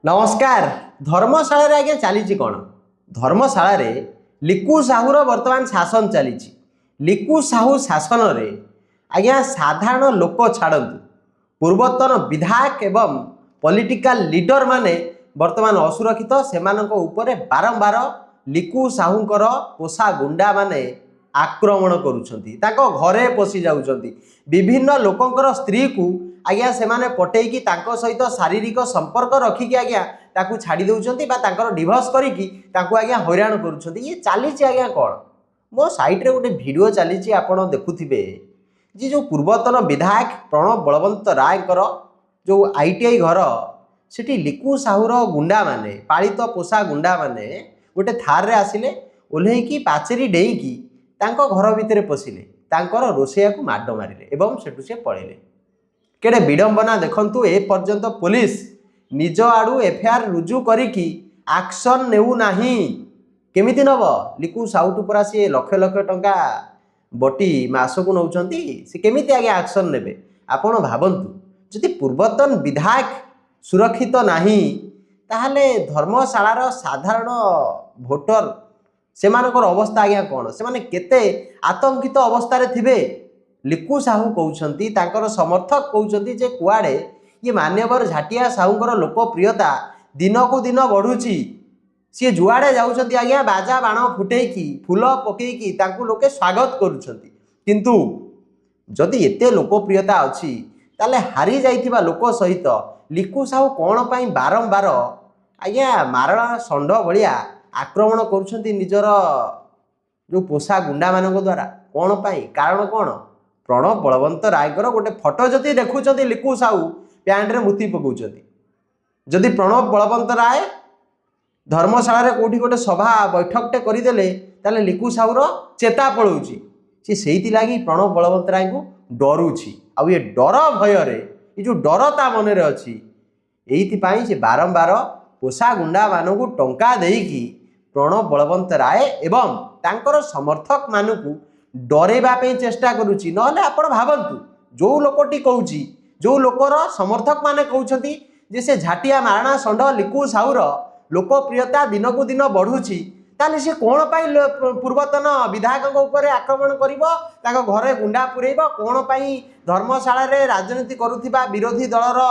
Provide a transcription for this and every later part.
नमस्कार। धर्मशाला आज्ञा चली कौन धर्मशाला लिकु साहूर वर्तमान शासन चली लिकु साहू शासन रे आज्ञा साधारण लोक छाड़तु पूर्वतन विधायक एवं पॉलिटिकल लीडर माने वर्तमान असुरक्षित से बारंबार लिकु साहूंकर पोषा गुंडा माने आक्रमण करुछंती घरे पशि जाउछंती विभिन्न लोकंकर स्त्री को आज्ञा से पटेकी सहित शारीरिक संपर्क रखिकी आज्ञा ताकू छाड़ी दौरान तांकर डिभोर्स करिकी आज्ञा हैरान करुछंती। ये चली आज्ञा कौन मो साइट रे गोटे वीडियो चली आपण देखुथिबे जी जो पूर्वतन विधायक प्रणव बलवंत राय जो आईटीआई घर सेठी लिकु साहूर गुंडा माने पालित पोषा गुंडा माने गोटे थार रे आसिले ओल्हेकी पाचेरी डेईकी तांको घर भितर पशिले तांकर रोषैया को माड मारिले एवं सेठु से पळेले। केड़े विडंबना देखंतु ए पर्यंत पुलिस निज आड़ू एफआईआर रुजु करिकी एक्शन नेउ नाही केमिति नब लिकु साउटु परा से लक्ष लक्ष टंका बटी मासकु नौचंती से केमिति आगे एक्शन नेबे आपण भाबंतु जदि पूर्वतन विधायक सुरक्षित नाही ताहले धर्मशालार साधारण भोटर सेमानकर अवस्था आज्ञा कौन से केते आतंकित अवस्था रे थिबे। लिकु साहू कहउछंती तांकर समर्थक कहउछंती जे कुआडे ये मान्यवर झाटिया साहूंकर लोकप्रियता दिन को दिन बढ़ुची सी जुआड़े जाउछंती आज्ञा बाजा बाण फुटेकी फूल पकेकी तांकु लोके स्वागत करुछंती किंतु जदि एते लोकप्रियता अछि ताले हारी जाइथिबा लोक सहित लिकु साहू कौन पाई बारंबार आज्ञा मारणा षंड भलिया आक्रमण करुछंती निजर जो पोषा गुंडा मानक द्वारा कौन पाई कारण कौन प्रणव बलवंत रायकर गोटे फोटो जदि देखुं लिकु साहू पैंट रे मुति पकाउछंती जदि प्रणव बलवंत राय धर्मशाला कोठी गोटे सभा बैठकटे करदेले ताले लिकु साहूर चेता पलाउची सी सेइति लागी प्रणव बलवंत राय को डरुची आ ये डर भय ये जो डर ता मन रे अछि एइथिपाई से बारंबार पोषा गुंडा मानकु टंका देकी प्रणव बलवंत राय एवं तांकर समर्थक मानकु डरेबा पे चेष्टा करुची नहले आपण भाबंतु जो लोकटी कहूची जो लोकर समर्थक माने कहउछंती जे से झाटिया मारणा षंड लिकु साहूर लोकप्रियता दिन को दिन बढ़ुची ताले से कोन पाई पूर्वतन विधायक ऊपर आक्रमण करिवो ताको घरे गुंडा पुरेइबो कोन पाई धर्मशाला रे राजनीति करुथिबा विरोधी दलर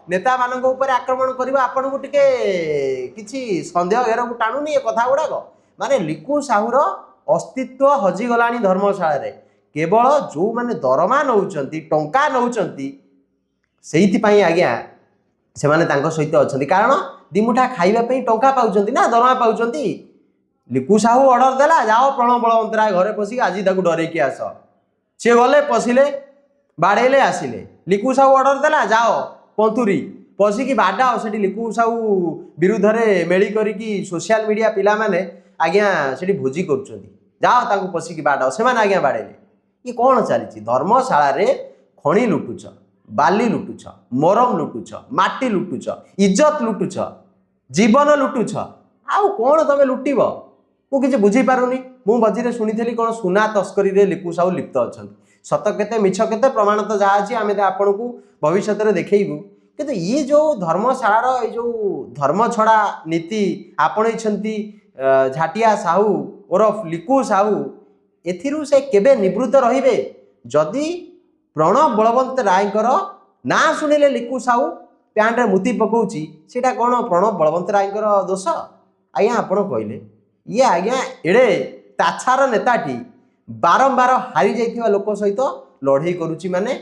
नेता मानक ऊपर आक्रमण करिवो आपण को टिके किछि संदेह घेर को टाणुनी ए कथा गुडाक माने लिकु साहूर अस्तित्व हजिगलानी धर्मशाला रे केवल जो माने दरमा नौचंती टंका नौचंती सेइथिपाई आज्ञा से माने तांको सहित अछंती कारण दिमुठा खाइबा पई टंका पाउचंती ना दरमा पाउचंती। लिकु साहू ऑर्डर देला जाओ प्रणव बलवंत राय घरे पसी आज ताकू डरेकी आस सी गले पशिले बाड़ेले आसिले लिकु साहू ऑर्डर देला जाओ पंतुरी पशिकी बाडाओ सेठी लिकु साहू विरुद्ध रे मेली करिकी सोशल मीडिया पिला माने आज्ञा सेठी भोजी करुचंती जाओ ताकू पशिकी बाडाओ से माने आज्ञा बाड़ेले ये कौन चली धर्मशाला रे खणी लुटुछ बाली लुटुछ मरम लुटुछ माटी लुटुछ इज्जत लुटुछ जीवन लुटुछ आउ कौन तमे लुटिब मु किसी बुझी पारुनी मु मझे शुणी कौन सुना तस्करी रे लिकु साहू लिप्त अच्छा सत केते मिछ केते प्रमाण तो जहाँ अच्छी आम आपन को भविष्य में देखू किंतु ये जो धर्मशालार ये जो धर्म छड़ा नीति आपणई झाटिया साहू ओरफ लिकु साहू एथिरु से केबे निवृत्त रहिबे जदि प्रणव बलवंत रायकर ना शुणिले लिकु साहू पैंट रे मुति पकाउची सेटा कौन प्रणव बलवंत रायकर दोष आज्ञा आपण कहले ये आज्ञा एड़े ताछार नेताटी बारंबार हारी जाइथिबा लोक सहित लड़ई करुची माने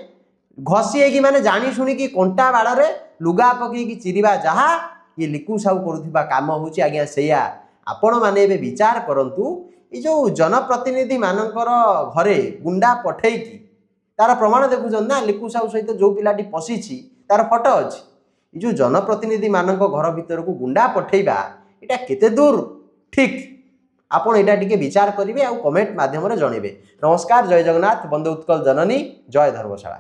घसी माने जानी शुणी कि कंटा बाड़े लुगा पकईकी चिरिबा जहा ये लिकु साहू करुथिबा काम होची आज्ञा सेया आपण माने एबे विचार करंतु ये जो जनप्रतिनिधि मानकर घरे गुंडा पठेकी तार प्रमाण देखुछन ना लिकु साहू सहित जो पिलाटी पशिछि तार फोटो अछि ये जो जनप्रतिनिधि मानक घर भीतर को गुंडा पठेबा एटा केते दूर ठीक आपण एटा टिके विचार करिवे आ कमेंट माध्यम रे जणेबे। नमस्कार, जय जगन्नाथ, वंदे उत्कल जननी, जय धर्मशाला।